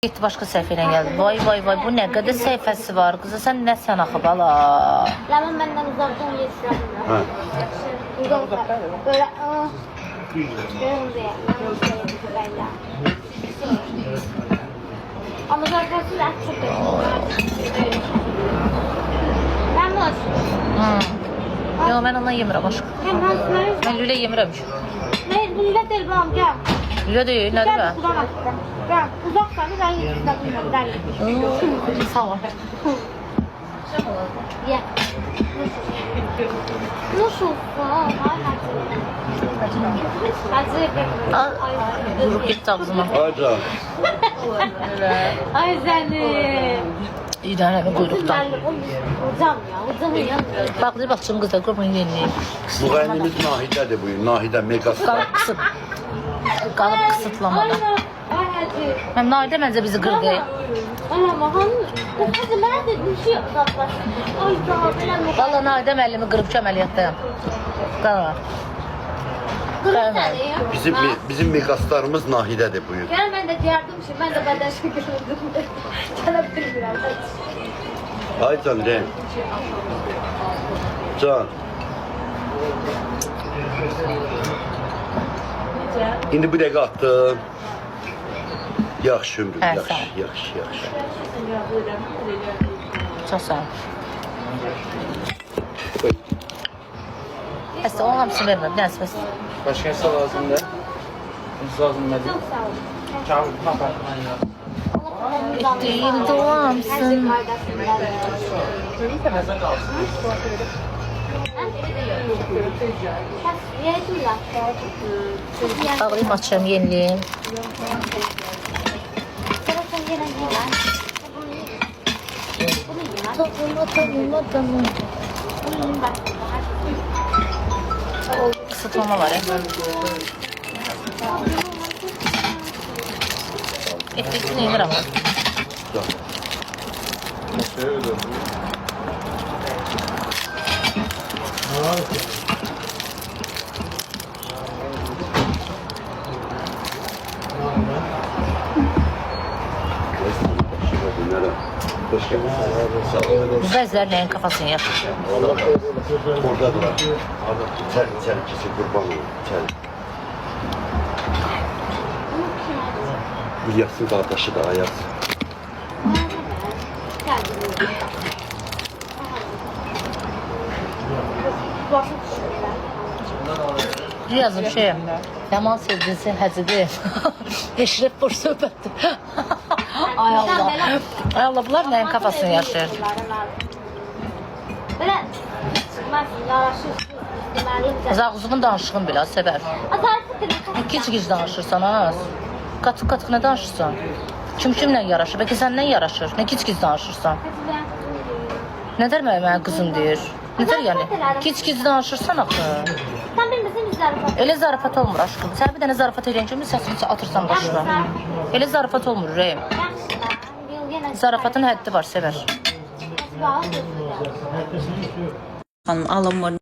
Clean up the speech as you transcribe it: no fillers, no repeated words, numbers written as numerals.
Getdi başqa səhifə ilə gəldi. Vay vay vay, bu nə qədər səhifəsi var. Qıza sən nə sən axı bala? Ləman məndən uzaqdan yetişirəm. Hə. Uzaqdan. Böyle ama zaten silah çok Ləman. Yox, mən ondan yemirəm aşkım. Mən lülə yemirəm ki. Ne? Bu lülə deyil, balam, gəl. Lülə deyil, nədir Gəl, bə? sudan atdım. Gəl, uzaqsan, mən yetişirəm. Sağ ol. Ye. Nasılsın? Ay, hacı. Vurup getdi ağzıma. Aca. Ay səni. İdarəmi quyruqdan. Hocam ya, hocamın yanında. Bax, baxçım qızlar, qurban yeniliyim. Müğənnimiz Nahidədir bu gün. Nahidə Megastar. Qalıb qısıt. Qalıb qısıtlamada. Ay hacı. Mən Naidə məncə bizi qırdı. Ana, hanım. Hacı, mənə də bir şey uzaqlaş. Ay, daha beləmi. Valla Naidə müəllimi qırıb ki, əməliyyatdayım. Qara. Qırıq səni. Bizim Megastarımız Nahidədir bu gün. Gəl, mən də deyərdim ki, mən də bədən şey qırıldım. Gələ bilmirəm. Ay can, Rem. Can. İndi bu dəqiqə atdın. Yaxşı ömrüm, Hə, yaxşı, sağ ol. yaxşı, yaxşı. Çox sağ ol. Əslində, onun hamısını verməm, bir dənəsi bəs. Başka hesap lazım da. Nasıl lazım da? Çox sağ ol. Çağır, papa. Etdiyim duamsın. Ağlayım, açım, yeniliyim. Kısıtlama var ya. Etlikini yenir ama. Başka bir sağ ol. Bu bəzilər nəyin kafasını yaxır. Oradadılar. İçəri kesin qurban olur. İçəri. Yaksın qardaşı da ayaksın. Yazım şey, yaman sevgilisi həzidir. Eşref boş söhbətdir. Ay Allah. Ay Allah, bunlar nəyin kafasını yaşayır. Belə çıxmaz, yaraşır. Zağızımın danışığın belə, səbər. Gic-gic danışırsan, az. Qatıq-qatıq nə danışırsan? Kim-kimlə yaraşır? Bəlkə səndən yaraşır? Nə gic-gic danışırsan? Nədər mənə qızım deyir? Nədər yəni? Gic-gic danışırsan axı. Sən bilmirsən biz zarafat. Elə zarafat olmur aşkım. Sən bir dənə zarafat eləyən kimi səsini atırsan başına. Elə zarafat olmur, Reyim. Zarafatın həddi var, sevər. Xanım alınmır.